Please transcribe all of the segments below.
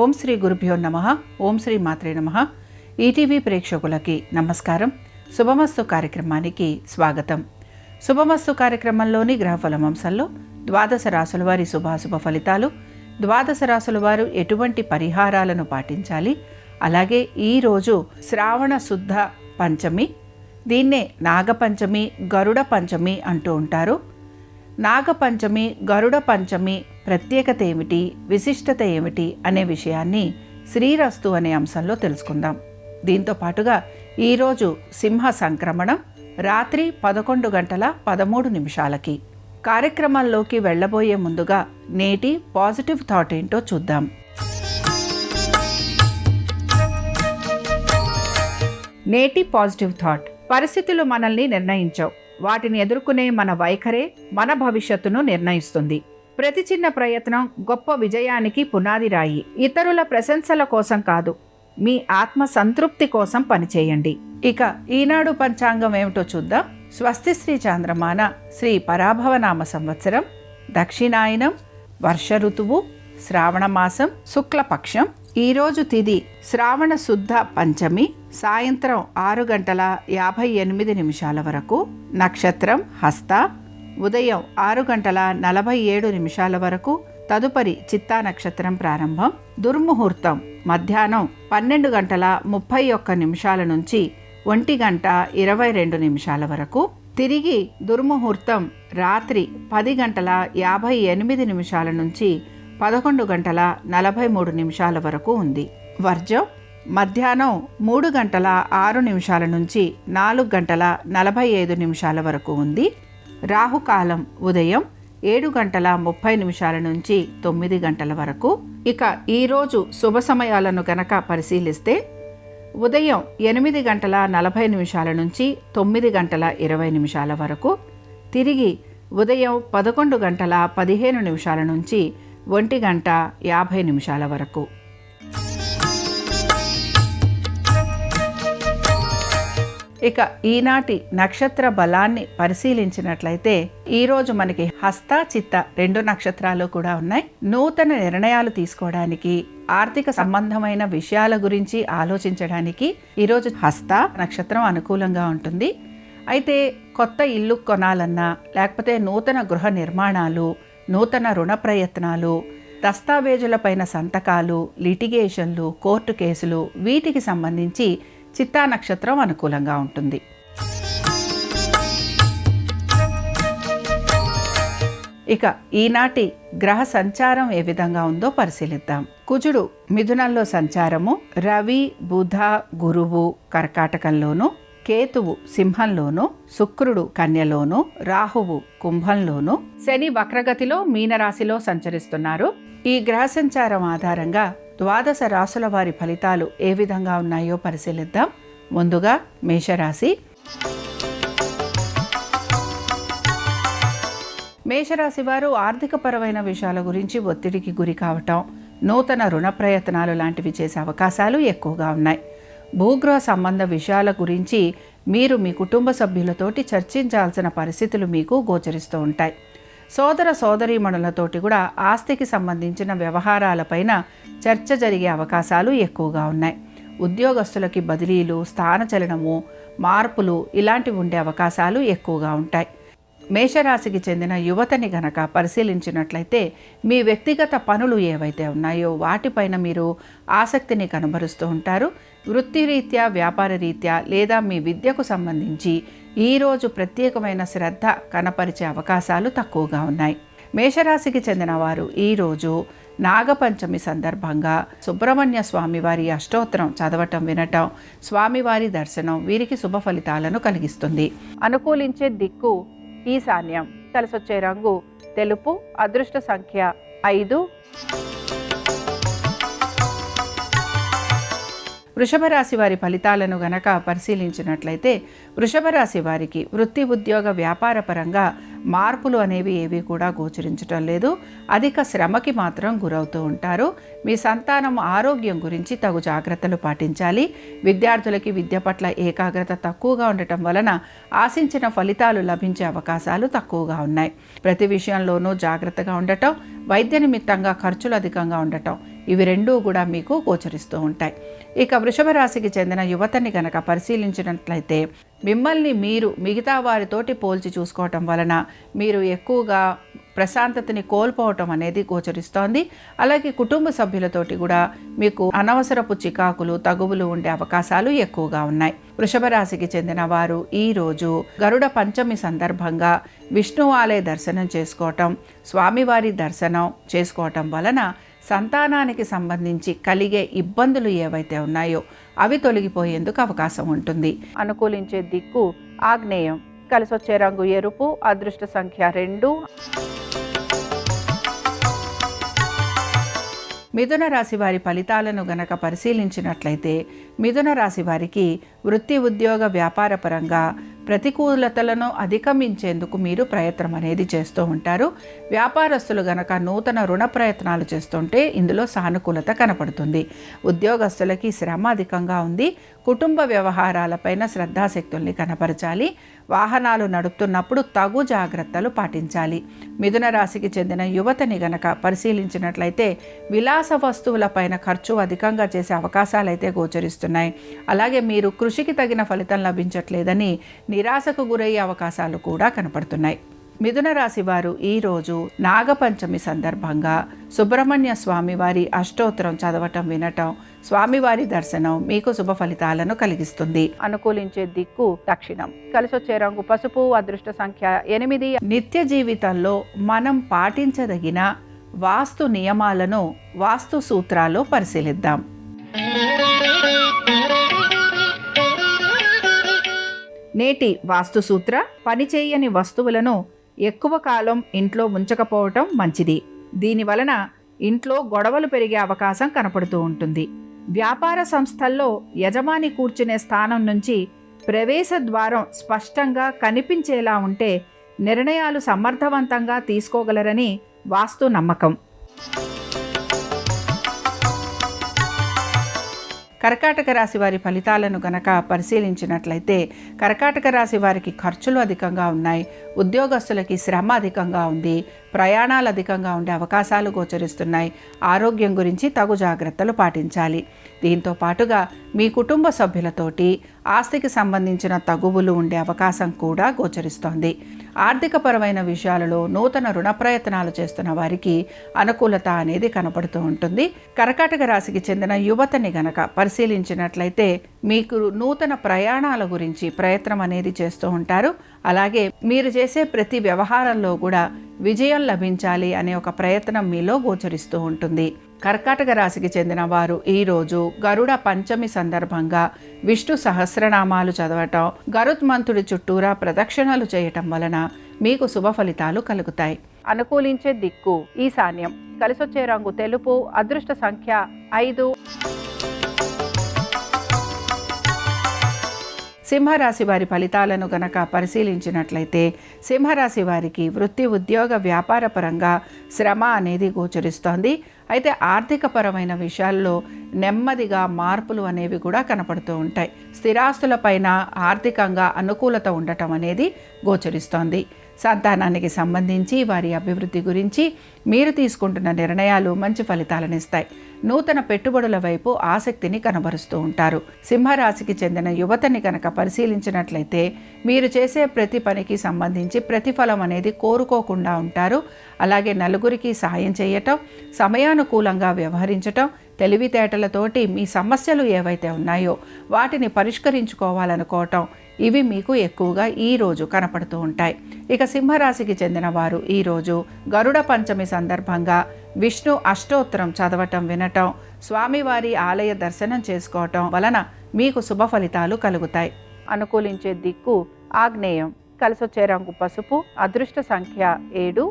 ఓం శ్రీ గురుభ్యో నమః. ఓం శ్రీ మాత్రే నమః. ఈటీవీ ప్రేక్షకులకి నమస్కారం. శుభమస్తు కార్యక్రమానికి స్వాగతం. శుభమస్తు కార్యక్రమంలోని గ్రహఫలం అంశంలో ద్వాదశ రాశుల వారి శుభాశుభ ఫలితాలు, ద్వాదశ రాశుల వారు ఎటువంటి పరిహారాలను పాటించాలి, అలాగే ఈరోజు శ్రావణ శుద్ధ పంచమి, దీన్నే నాగపంచమి, గరుడ పంచమి అంటూ ఉంటారు. నాగపంచమి, గరుడ పంచమి ప్రత్యేకత ఏమిటి, విశిష్టత ఏమిటి అనే విషయాన్ని శ్రీరస్తు అనే అంశంలో తెలుసుకుందాం. దీంతో పాటుగా ఈరోజు సింహ సంక్రమణం రాత్రి 11:13 కార్యక్రమంలోకి వెళ్ళబోయే ముందుగా నేటి పాజిటివ్ థాట్ ఏంటో చూద్దాం. నేటి పాజిటివ్ థాట్: పరిస్థితులు మనల్ని నిర్ణయించవు, వాటిని ఎదుర్కొనే మన వైఖరే మన భవిష్యత్తును నిర్ణయిస్తుంది. ప్రతి చిన్న ప్రయత్నం గొప్ప విజయానికి పునాది రాయి. ఇతరుల ప్రశంసల కోసం కాదు, మీ ఆత్మ సంతృప్తి కోసం పనిచేయండి. ఇక ఈనాడు పంచాంగం ఏమిటో చూద్దాం. స్వస్తి శ్రీ చాంద్రమాన శ్రీ పరాభవనామ సంవత్సరం, దక్షిణాయనం, వర్ష ఋతువు, శ్రావణమాసం, శుక్లపక్షం. ఈరోజు తిథి శ్రావణ శుద్ధ పంచమి, సాయంత్రం 6:58 వరకు. నక్షత్రం హస్త, ఉదయం 6:47 వరకు. తదుపరి చిత్తా నక్షత్రం ప్రారంభం. దుర్ముహూర్తం మధ్యాహ్నం 12:31 నుంచి 1:22 వరకు. తిరిగి దుర్ముహూర్తం రాత్రి 10:58 నుంచి 11:43 వరకు ఉంది. వర్జం మధ్యాహ్నం 3:06 నుంచి 4:45 వరకు ఉంది. రాహుకాలం ఉదయం 7:30 నుంచి 9 వరకు. ఇక ఈరోజు శుభ సమయాలను గనక పరిశీలిస్తే ఉదయం 8:40 నుంచి 9:20 వరకు. తిరిగి ఉదయం 11:15 నుంచి 1:50 వరకు. ఇక ఈనాటి నక్షత్ర బలాన్ని పరిశీలించినట్లయితే ఈరోజు మనకి హస్త, చిత్త 2 నక్షత్రాలు కూడా ఉన్నాయి. నూతన నిర్ణయాలు తీసుకోవడానికి, ఆర్థిక సంబంధమైన విషయాల గురించి ఆలోచించడానికి ఈరోజు హస్త నక్షత్రం అనుకూలంగా ఉంటుంది. అయితే కొత్త ఇల్లు కొనాలన్నా, లేకపోతే నూతన గృహ నిర్మాణాలు, నూతన రుణ ప్రయత్నాలు, దస్తావేజులపైన సంతకాలు, లిటిగేషన్లు, కోర్టు కేసులు, వీటికి సంబంధించి చిత్తా నక్షత్రం అనుకూలంగా ఉంటుంది. ఇక ఈనాటి గ్రహ సంచారం ఏ విధంగా ఉందో పరిశీలిద్దాం. కుజుడు మిథునంలో సంచారము, రవి, బుధ, గురువు కర్కాటకంలోను, కేతువు సింహంలోను, శుక్రుడు కన్యలోను, రాహువు కుంభంలోను, శని వక్రగతిలో మీనరాశిలో సంచరిస్తున్నారు. ఈ గ్రహ సంచారం ఆధారంగా ద్వాదశ రాశుల వారి ఫలితాలు ఏ విధంగా ఉన్నాయో పరిశీలిద్దాం. ముందుగా మేషరాశి. మేషరాశి వారు ఆర్థికపరమైన విషయాల గురించి ఒత్తిడికి గురి కావటం, నూతన రుణ ప్రయత్నాలు లాంటివి చేసే అవకాశాలు ఎక్కువగా ఉన్నాయి. భూగృహ సంబంధ విషయాల గురించి మీరు మీ కుటుంబ సభ్యులతోటి చర్చించాల్సిన పరిస్థితులు మీకు గోచరిస్తూ ఉంటాయి. సోదర సోదరీమణులతోటి కూడా ఆస్తికి సంబంధించిన వ్యవహారాలపైన చర్చ జరిగే అవకాశాలు ఎక్కువగా ఉన్నాయి. ఉద్యోగస్తులకి బదిలీలు, స్థానచలనము, మార్పులు ఇలాంటివి ఉండే అవకాశాలు ఎక్కువగా ఉంటాయి. మేషరాశికి చెందిన యువతని గనక పరిశీలించినట్లయితే మీ వ్యక్తిగత పనులు ఏవైతే ఉన్నాయో వాటిపైన మీరు ఆసక్తిని కనబరుస్తూ ఉంటారు. వృత్తిరీత్యా, వ్యాపార రీత్యా లేదా మీ విద్యకు సంబంధించి ఈరోజు ప్రత్యేకమైన శ్రద్ధ కనపరిచే అవకాశాలు తక్కువగా ఉన్నాయి. మేషరాశికి చెందిన వారు ఈరోజు నాగపంచమి సందర్భంగా సుబ్రహ్మణ్య స్వామివారి అష్టోత్తరం చదవటం, వినటం, స్వామివారి దర్శనం వీరికి శుభ ఫలితాలను కలిగిస్తుంది. అనుకూలించే దిక్కు ఈశాన్యం. కలిసొచ్చే రంగు తెలుపు. అదృష్ట సంఖ్య 5. వృషభ రాశి వారి ఫలితాలను గనక పరిశీలించినట్లయితే వృషభ రాశి వారికి వృత్తి, ఉద్యోగ, వ్యాపార పరంగా మార్పులు అనేవి ఏవి కూడా గోచరించడం లేదు. అధిక శ్రమకి మాత్రం గురవుతూ ఉంటారు. మీ సంతానం ఆరోగ్యం గురించి తగు జాగ్రత్తలు పాటించాలి. విద్యార్థులకి విద్య పట్ల ఏకాగ్రత తక్కువగా ఉండటం వలన ఆశించిన ఫలితాలు లభించే అవకాశాలు తక్కువగా ఉన్నాయి. ప్రతి విషయంలోనూ జాగ్రత్తగా ఉండటం, వైద్య నిమిత్తంగా ఖర్చులు అధికంగా ఉండటం ఇవి రెండూ కూడా మీకు గోచరిస్తూ ఉంటాయి. ఇక వృషభ రాశికి చెందిన యువతని కనుక పరిశీలించినట్లయితే మిమ్మల్ని మీరు మిగతా వారితోటి పోల్చి చూసుకోవటం వలన మీరు ఎక్కువగా ప్రశాంతతని కోల్పోవటం అనేది గోచరిస్తోంది. అలాగే కుటుంబ సభ్యులతోటి కూడా మీకు అనవసరపు చికాకులు తగువులు ఉండే అవకాశాలు ఎక్కువగా ఉన్నాయి. వృషభ రాశికి చెందిన వారు ఈరోజు గరుడ పంచమి సందర్భంగా విష్ణు ఆలయ దర్శనం చేసుకోవటం, స్వామివారి దర్శనం చేసుకోవటం వలన సంతానానికి సంబంధించి కలిగే ఇబ్బందులు ఏవైతే ఉన్నాయో అవి తొలగిపోయేందుకు అవకాశం ఉంటుంది. అనుకూలించే దిక్కు ఆగ్నేయం, కలిసొచ్చే రంగు ఎరుపు, అదృష్ట సంఖ్య 2. మిథున రాశి వారి ఫలితాలను గనక పరిశీలించినట్లయితే మిథున రాశి వారికి వృత్తి ఉద్యోగ వ్యాపార పరంగా ప్రతికూలతలను అధిగమించేందుకు మీరు ప్రయత్నం అనేది చేస్తూ ఉంటారు. వ్యాపారస్తులు గనక నూతన రుణ ప్రయత్నాలు చేస్తుంటే ఇందులో సానుకూలత కనపడుతుంది. ఉద్యోగస్తులకి శ్రమ అధికంగా ఉంది. కుటుంబ వ్యవహారాలపైన శ్రద్ధాశక్తుల్ని కనపరచాలి. వాహనాలు నడుపుతున్నప్పుడు తగు జాగ్రత్తలు పాటించాలి. మిథున రాశికి చెందిన యువతని గనక పరిశీలించినట్లయితే విలాస వస్తువులపైన ఖర్చు అధికంగా చేసే అవకాశాలు అయితే గోచరిస్తున్నాయి. అలాగే మీరు కృషికి తగిన ఫలితం లభించట్లేదని నిరాశకు గురయ్యే అవకాశాలు కూడా కనపడుతున్నాయి. మిథున రాశి వారు ఈరోజు నాగపంచమి సందర్భంగా సుబ్రహ్మణ్య స్వామి వారి అష్టోత్తరం చదవటం, వినటం, స్వామివారి దర్శనం మీకు శుభ ఫలితాలను కలిగిస్తుంది. అనుకూలించే దిక్కు దక్షిణం, కలిసొచ్చే రంగు పసుపు, అదృష్ట సంఖ్య 8. నిత్య జీవితంలో మనం పాటించదగిన వాస్తు నియమాలను వాస్తు సూత్రాల్లో పరిశీలిద్దాం. నేటి వాస్తు సూత్ర: పనిచేయని వస్తువులను ఎక్కువ కాలం ఇంట్లో ఉంచకపోవటం మంచిది. దీనివలన ఇంట్లో గొడవలు పెరిగే అవకాశం కనపడుతూ ఉంటుంది. వ్యాపార సంస్థల్లో యజమాని కూర్చునే స్థానం నుంచి ప్రవేశ ద్వారం స్పష్టంగా కనిపించేలా ఉంటే నిర్ణయాలు సమర్థవంతంగా తీసుకోగలరని వాస్తు నమ్మకం. కర్కాటక రాశి వారి ఫలితాలను గనక పరిశీలించినట్లయితే కర్కాటక రాశి వారికి ఖర్చులు అధికంగా ఉన్నాయి. ఉద్యోగస్తులకి శ్రమ అధికంగా ఉంది. ప్రయాణాలు అధికంగా ఉండే అవకాశాలు గోచరిస్తున్నాయి. ఆరోగ్యం గురించి తగు జాగ్రత్తలు పాటించాలి. దీంతో పాటుగా మీ కుటుంబ సభ్యులతోటి ఆస్తికి సంబంధించిన తగువులు ఉండే అవకాశం కూడా గోచరిస్తోంది. ఆర్థికపరమైన విషయాలలో నూతన రుణ ప్రయత్నాలు చేస్తున్న వారికి అనుకూలత అనేది కనపడుతూ ఉంటుంది. కర్కాటక రాశికి చెందిన యువతని గనక పరిశీలించినట్లయితే మీకు నూతన ప్రయాణాల గురించి ప్రయత్నం అనేది చేస్తూ ఉంటారు. అలాగే మీరు చేసే ప్రతి వ్యవహారంలో కూడా విజయం లభించాలి అనే ఒక ప్రయత్నం మీలో గోచరిస్తూ ఉంటుంది. కర్కాటక రాశికి చెందిన వారు ఈరోజు గరుడ పంచమి సందర్భంగా విష్ణు సహస్రనామాలు చదవటం, గరుత్మంతుడి చుట్టూరా ప్రదక్షిణలు చేయటం వలన మీకు శుభ ఫలితాలు కలుగుతాయి. అనుకూలించే దిక్కు ఈశాన్యం, కలిసొచ్చే రంగు తెలుపు, అదృష్ట సంఖ్య 5. సింహరాశి వారి ఫలితాలను గనక పరిశీలించినట్లయితే సింహరాశి వారికి వృత్తి ఉద్యోగ వ్యాపార పరంగా శ్రమ అనేది గోచరిస్తోంది. అయితే ఆర్థికపరమైన విషయాల్లో నెమ్మదిగా మార్పులు అనేవి కూడా కనపడుతూ ఉంటాయి. స్థిరాస్తులపైన ఆర్థికంగా అనుకూలత ఉండటం అనేది గోచరిస్తోంది. సంతానానికి సంబంధించి వారి అభివృద్ధి గురించి మీరు తీసుకుంటున్న నిర్ణయాలు మంచి ఫలితాలను ఇస్తాయి. నూతన పెట్టుబడుల వైపు ఆసక్తిని కనబరుస్తూ ఉంటారు. సింహరాశికి చెందిన యువతని కనుక పరిశీలించినట్లయితే మీరు చేసే ప్రతి పనికి సంబంధించి ప్రతిఫలం అనేది కోరుకోకుండా ఉంటారు. అలాగే నలుగురికి సాయం చేయటం, సమయానుకూలంగా వ్యవహరించటం, తెలివితేటలతోటి మీ సమస్యలు ఏవైతే ఉన్నాయో వాటిని పరిష్కరించుకోవాలనుకోవటం, ఇవి మీకు ఎక్కువగా ఈరోజు కనపడుతూ ఉంటాయి. ఇక సింహరాశికి చెందిన వారు ఈరోజు గరుడ పంచమి సందర్భంగా విష్ణు అష్టోత్తరం చదవటం, వినటం, స్వామివారి ఆలయ దర్శనం చేసుకోవటం వలన మీకు శుభ ఫలితాలు కలుగుతాయి. అనుకూలించే దిక్కు ఆగ్నేయం, కలిసొచ్చే రంగు పసుపు, అదృష్ట సంఖ్య 7.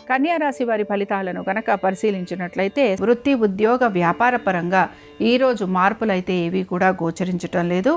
కన్యా రాశి వారి ఫలితాలను కనుక పరిశీలించినట్లయితే వృత్తి ఉద్యోగ వ్యాపార పరంగా ఈరోజు మార్పులైతే ఏవి కూడా గోచరించటం లేదు.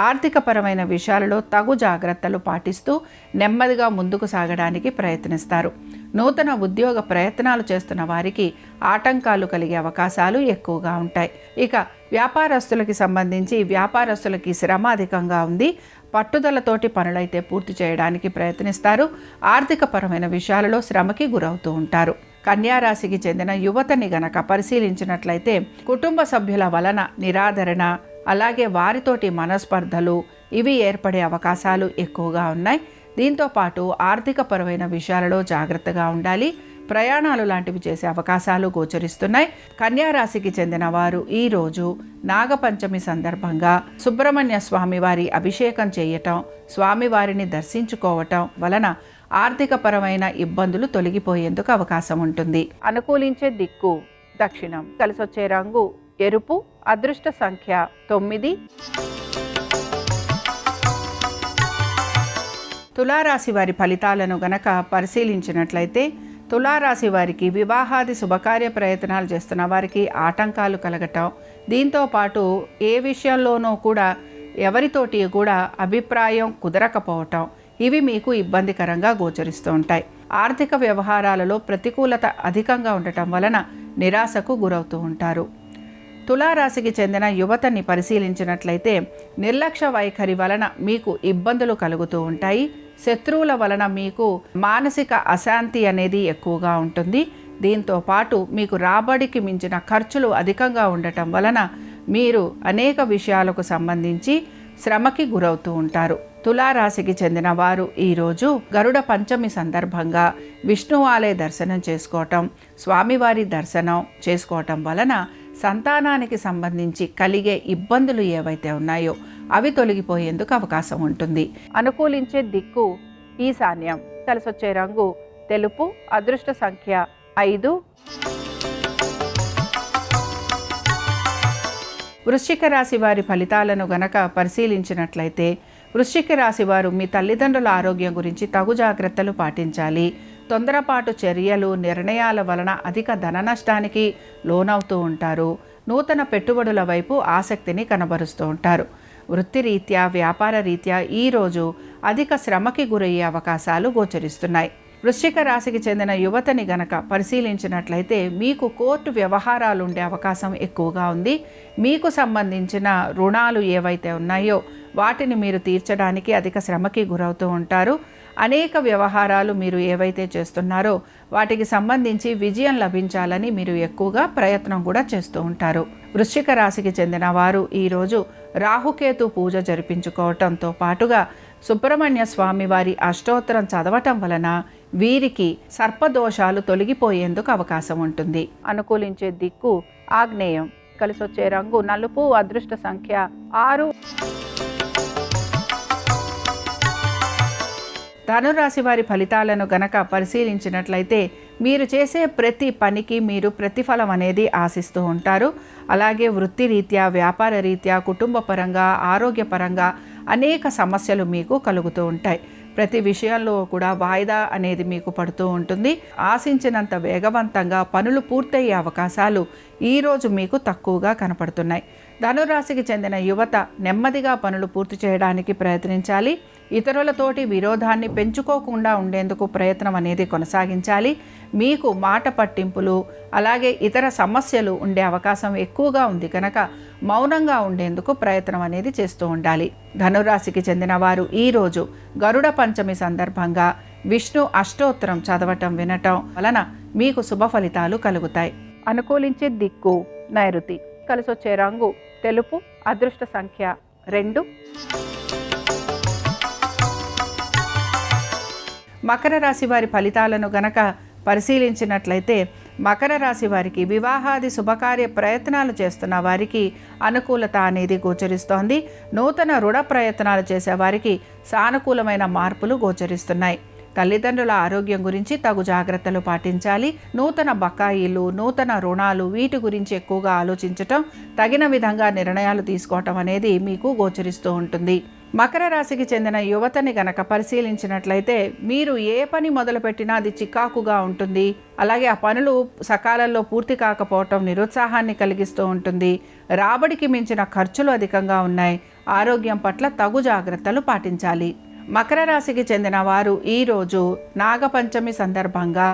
ఆర్థికపరమైన విషయాలలో తగు జాగ్రత్తలు పాటిస్తూ నెమ్మదిగా ముందుకు సాగడానికి ప్రయత్నిస్తారు. నూతన ఉద్యోగ ప్రయత్నాలు చేస్తున్న వారికి ఆటంకాలు కలిగే అవకాశాలు ఎక్కువగా ఉంటాయి. ఇక వ్యాపారస్తులకి సంబంధించి వ్యాపారస్తులకి శ్రమ అధికంగా ఉంది. పట్టుదలతోటి పనులైతే పూర్తి చేయడానికి ప్రయత్నిస్తారు. ఆర్థికపరమైన విషయాలలో శ్రమకి గురవుతూ ఉంటారు. కన్యా రాశికి చెందిన యువతని గనక పరిశీలించినట్లయితే కుటుంబ సభ్యుల వలన నిరాదరణ, అలాగే వారితోటి మనస్పర్ధలు ఇవి ఏర్పడే అవకాశాలు ఎక్కువగా ఉన్నాయి. దీంతోపాటు ఆర్థికపరమైన విషయాలలో జాగ్రత్తగా ఉండాలి. ప్రయాణాలు లాంటివి చేసే అవకాశాలు గోచరిస్తున్నాయి. కన్యా రాశికి చెందిన వారు ఈరోజు నాగపంచమి సందర్భంగా సుబ్రహ్మణ్య స్వామి వారి అభిషేకం చేయటం, స్వామివారిని దర్శించుకోవటం వలన ఆర్థికపరమైన ఇబ్బందులు తొలగిపోయేందుకు అవకాశం ఉంటుంది. అనుకూలించే దిక్కు దక్షిణం. కలిసొచ్చే రంగు ఎరుపు. అదృష్ట సంఖ్య 9. తులారాశి వారి ఫలితాలను గనక పరిశీలించినట్లయితే తులారాశి వారికి వివాహాది శుభకార్య ప్రయత్నాలు చేస్తున్న వారికి ఆటంకాలు కలగటం, దీంతోపాటు ఏ విషయంలోనూ కూడా ఎవరితోటి కూడా అభిప్రాయం కుదరకపోవటం ఇవి మీకు ఇబ్బందికరంగా గోచరిస్తూ ఉంటాయి. ఆర్థిక వ్యవహారాలలో ప్రతికూలత అధికంగా ఉండటం వలన నిరాశకు గురవుతూ ఉంటారు. తులారాశికి చెందిన యువతని పరిశీలించినట్లయితే నిర్లక్ష్య వైఖరి వలన మీకు ఇబ్బందులు కలుగుతూ ఉంటాయి. శత్రువుల వలన మీకు మానసిక అశాంతి అనేది ఎక్కువగా ఉంటుంది. దీంతో పాటు మీకు రాబడికి మించిన ఖర్చులు అధికంగా ఉండటం వలన మీరు అనేక విషయాలకు సంబంధించి శ్రమకి గురవుతూ ఉంటారు. తులారాశికి చెందిన వారు ఈరోజు గరుడ పంచమి సందర్భంగా విష్ణు ఆలయ దర్శనం చేసుకోవటం, స్వామివారి దర్శనం చేసుకోవటం వలన సంతానానికి సంబంధించి కలిగే ఇబ్బందులు ఏవైతే ఉన్నాయో అవి తొలగిపోయేందుకు అవకాశం ఉంటుంది. అనుకూలించే దిక్కు ఈశాన్యం. కలిసొచ్చే రంగు తెలుపు. అదృష్ట సంఖ్య 5. వృశ్చిక రాశి వారి ఫలితాలను గనక పరిశీలించినట్లయితే వృశ్చిక రాశి వారు మీ తల్లిదండ్రుల ఆరోగ్యం గురించి తగు జాగ్రత్తలు పాటించాలి. తొందరపాటు చర్యలు, నిర్ణయాల వలన అధిక ధన నష్టానికి లోనవుతూ ఉంటారు. నూతన పెట్టుబడుల వైపు ఆసక్తిని కనబరుస్తూ ఉంటారు. వృత్తిరీత్యా, వ్యాపార రీత్యా ఈరోజు అధిక శ్రమకి గురయ్యే అవకాశాలు గోచరిస్తున్నాయి. వృశ్చిక రాశికి చెందిన యువతని గనక పరిశీలించినట్లయితే మీకు కోర్టు వ్యవహారాలు ఉండే అవకాశం ఎక్కువగా ఉంది. మీకు సంబంధించిన రుణాలు ఏవైతే ఉన్నాయో వాటిని మీరు తీర్చడానికి అధిక శ్రమకి గురవుతూ ఉంటారు. అనేక వ్యవహారాలు మీరు ఏవైతే చేస్తున్నారో వాటికి సంబంధించి విజయం లభించాలని మీరు ఎక్కువగా ప్రయత్నం కూడా చేస్తూ ఉంటారు. వృశ్చిక రాశికి చెందిన వారు ఈరోజు రాహుకేతు పూజ జరిపించుకోవటంతో పాటుగా సుబ్రహ్మణ్య స్వామి వారి అష్టోత్తరం చదవటం వలన వీరికి సర్పదోషాలు తొలగిపోయేందుకు అవకాశం ఉంటుంది. అనుకూలించే దిక్కు ఆగ్నేయం. కలిసొచ్చే రంగు నలుపు. అదృష్ట సంఖ్య 6. ధనురాశి వారి ఫలితాలను గనక పరిశీలించినట్లయితే మీరు చేసే ప్రతి పనికి మీరు ప్రతిఫలం అనేది ఆశిస్తూ ఉంటారు. అలాగే వృత్తిరీత్యా, వ్యాపార రీత్యా, కుటుంబ పరంగా, ఆరోగ్యపరంగా అనేక సమస్యలు మీకు కలుగుతూ ఉంటాయి. ప్రతి విషయంలో కూడా వాయిదా అనేది మీకు పడుతూ ఉంటుంది. ఆశించినంత వేగవంతంగా పనులు పూర్తయ్యే అవకాశాలు ఈరోజు మీకు తక్కువగా కనపడుతున్నాయి. ధనురాశికి చెందిన యువత నెమ్మదిగా పనులు పూర్తి చేయడానికి ప్రయత్నించాలి. ఇతరులతోటి విరోధాన్ని పెంచుకోకుండా ఉండేందుకు ప్రయత్నం అనేది కొనసాగించాలి. మీకు మాట పట్టింపులు అలాగే ఇతర సమస్యలు ఉండే అవకాశం ఎక్కువగా ఉంది కనుక మౌనంగా ఉండేందుకు ప్రయత్నం అనేది చేస్తూ ఉండాలి. ధనురాశికి చెందిన వారు ఈరోజు గరుడ పంచమి సందర్భంగా విష్ణు అష్టోత్తరం చదవటం, వినటం వలన మీకు శుభ ఫలితాలు కలుగుతాయి. అనుకూలించే దిక్కు నైరుతి. కలిసొచ్చే రంగు తెలుపు. అదృష్ట సంఖ్య 2. మకర రాశి వారి ఫలితాలను గనక పరిశీలించినట్లయితే మకర రాశి వారికి వివాహాది శుభకార్య ప్రయత్నాలు చేస్తున్న వారికి అనుకూలత అనేది గోచరిస్తోంది. నూతన రుణ ప్రయత్నాలు చేసే వారికి సానుకూలమైన మార్పులు గోచరిస్తున్నాయి. తల్లిదండ్రుల ఆరోగ్యం గురించి తగు జాగ్రత్తలు పాటించాలి. నూతన బకాయిలు, నూతన రుణాలు వీటి గురించి ఎక్కువగా ఆలోచించటం, తగిన విధంగా నిర్ణయాలు తీసుకోవటం అనేది మీకు గోచరిస్తూ ఉంటుంది. మకర రాశికి చెందిన యువతని గనక పరిశీలించినట్లయితే మీరు ఏ పని మొదలుపెట్టినా అది చికాకుగా ఉంటుంది. అలాగే ఆ పనులు సకాలంలో పూర్తి కాకపోవటం నిరుత్సాహాన్ని కలిగిస్తూ ఉంటుంది. రాబడికి మించిన ఖర్చులు అధికంగా ఉన్నాయి. ఆరోగ్యం పట్ల తగు జాగ్రత్తలు పాటించాలి. మకర రాశికి చెందిన వారు ఈరోజు నాగపంచమి సందర్భంగా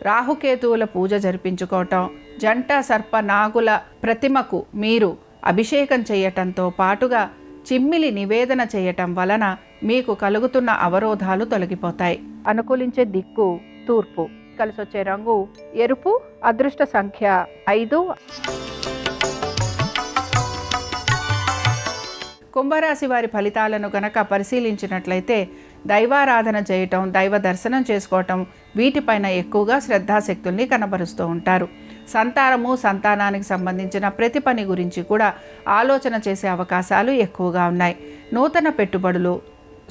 రాహుకేతువుల పూజ జరిపించుకోవటం, జంట సర్ప నాగుల ప్రతిమకు మీరు అభిషేకం చేయటంతో పాటుగా చిమ్మిలి నివేదన చేయటం వలన మీకు కలుగుతున్న అవరోధాలు తొలగిపోతాయి. అనుకూలించే దిక్కు తూర్పు. కలిసొచ్చే రంగు ఎరుపు. అదృష్ట సంఖ్య 5. కుంభరాశి వారి ఫలితాలను గనక పరిశీలించినట్లయితే దైవారాధన చేయటం, దైవ దర్శనం చేసుకోవటం, వీటిపైన ఎక్కువగా శ్రద్ధాశక్తుల్ని కనబరుస్తూ ఉంటారు. సంతానానికి సంబంధించిన ప్రతి పని గురించి కూడా ఆలోచన చేసే అవకాశాలు ఎక్కువగా ఉన్నాయి. నూతన పెట్టుబడులు,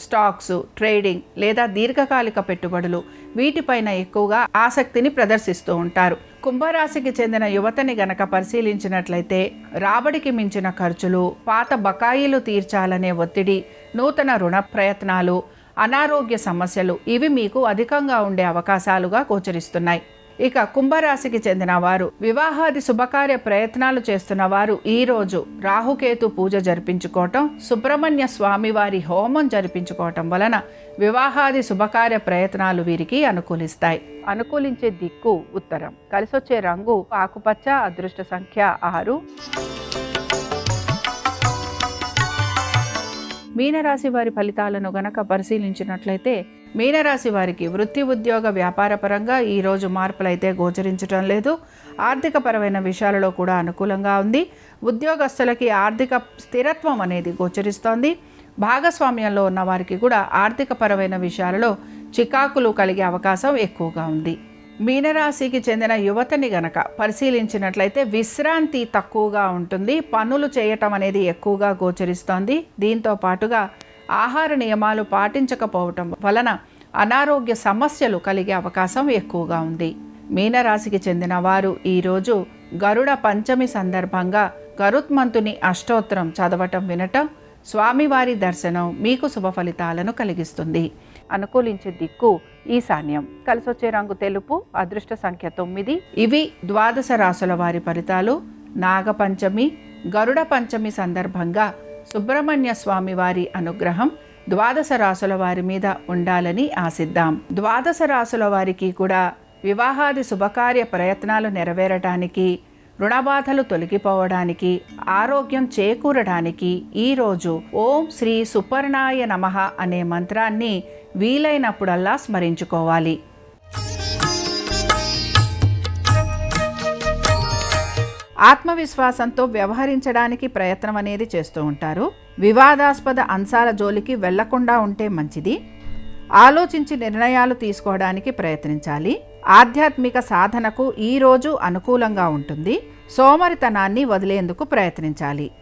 స్టాక్స్, ట్రేడింగ్ లేదా దీర్ఘకాలిక పెట్టుబడులు, వీటిపైన ఎక్కువగా ఆసక్తిని ప్రదర్శిస్తూ ఉంటారు. కుంభరాశికి చెందిన యువతని గనక పరిశీలించినట్లయితే రాబడికి మించిన ఖర్చులు, పాత బకాయిలు తీర్చాలనే ఒత్తిడి, నూతన రుణ ప్రయత్నాలు, అనారోగ్య సమస్యలు, ఇవి మీకు అధికంగా ఉండే అవకాశాలుగా గోచరిస్తున్నాయి. ఇక కుంభరాశికి చెందిన వారు వివాహాది శుభకార్య ప్రయత్నాలు చేస్తున్న వారు ఈరోజు రాహుకేతు పూజ జరిపించుకోవటం, సుబ్రహ్మణ్య స్వామి వారి హోమం జరిపించుకోవటం వలన వివాహాది శుభకార్య ప్రయత్నాలు వీరికి అనుకూలిస్తాయి. అనుకూలించే దిక్కు ఉత్తరం. కలిసొచ్చే రంగు ఆకుపచ్చ. అదృష్ట సంఖ్య 6. మీనరాశి వారి ఫలితాలను గనక పరిశీలించినట్లయితే మీనరాశి వారికి వృత్తి, ఉద్యోగ, వ్యాపార పరంగా ఈరోజు మార్పులైతే గోచరించడం లేదు. ఆర్థికపరమైన విషయాలలో కూడా అనుకూలంగా ఉంది. ఉద్యోగస్తులకి ఆర్థిక స్థిరత్వం అనేది గోచరిస్తోంది. భాగస్వామ్యంలో ఉన్న వారికి కూడా ఆర్థికపరమైన విషయాలలో చికాకులు కలిగే అవకాశం ఎక్కువగా ఉంది. మీనరాశికి చెందిన యువతని గనక పరిశీలించినట్లయితే విశ్రాంతి తక్కువగా ఉంటుంది. పనులు చేయటం అనేది ఎక్కువగా గోచరిస్తోంది. దీంతో పాటుగా ఆహార నియమాలు పాటించకపోవటం వలన అనారోగ్య సమస్యలు కలిగే అవకాశం ఎక్కువగా ఉంది. మీనరాశికి చెందిన వారు ఈరోజు గరుడ పంచమి సందర్భంగా గరుత్మంతుని అష్టోత్తరం చదవటం, వినటం, స్వామివారి దర్శనం మీకు శుభ ఫలితాలను కలిగిస్తుంది. అనుకూలించే దిక్కు ఈశాన్యం. కలిసొచ్చే రంగు తెలుపు. అదృష్ట సంఖ్య 9. ఇవి ద్వాదశ రాశుల వారి ఫలితాలు. నాగపంచమి, గరుడ పంచమి సందర్భంగా సుబ్రహ్మణ్య స్వామి వారి అనుగ్రహం ద్వాదశ రాశుల వారి మీద ఉండాలని ఆశిద్దాం. ద్వాదశ రాశుల వారికి కూడా వివాహాది శుభకార్య ప్రయత్నాలు నెరవేరటానికి, రుణబాధలు తొలగిపోవడానికి, ఆరోగ్యం చేకూరడానికి ఈరోజు ఓం శ్రీ సుపర్ణాయ నమః అనే మంత్రాన్ని వీలైనప్పుడల్లా స్మరించుకోవాలి. ఆత్మవిశ్వాసంతో వ్యవహరించడానికి ప్రయత్నం అనేది చేస్తూ ఉంటారు. వివాదాస్పద అంశాల జోలికి వెళ్లకుండా ఉంటే మంచిది. ఆలోచించి నిర్ణయాలు తీసుకోవడానికి ప్రయత్నించాలి. ఆధ్యాత్మిక సాధనకు ఈరోజు అనుకూలంగా ఉంటుంది. సోమరితనాన్ని వదిలేందుకు ప్రయత్నించాలి.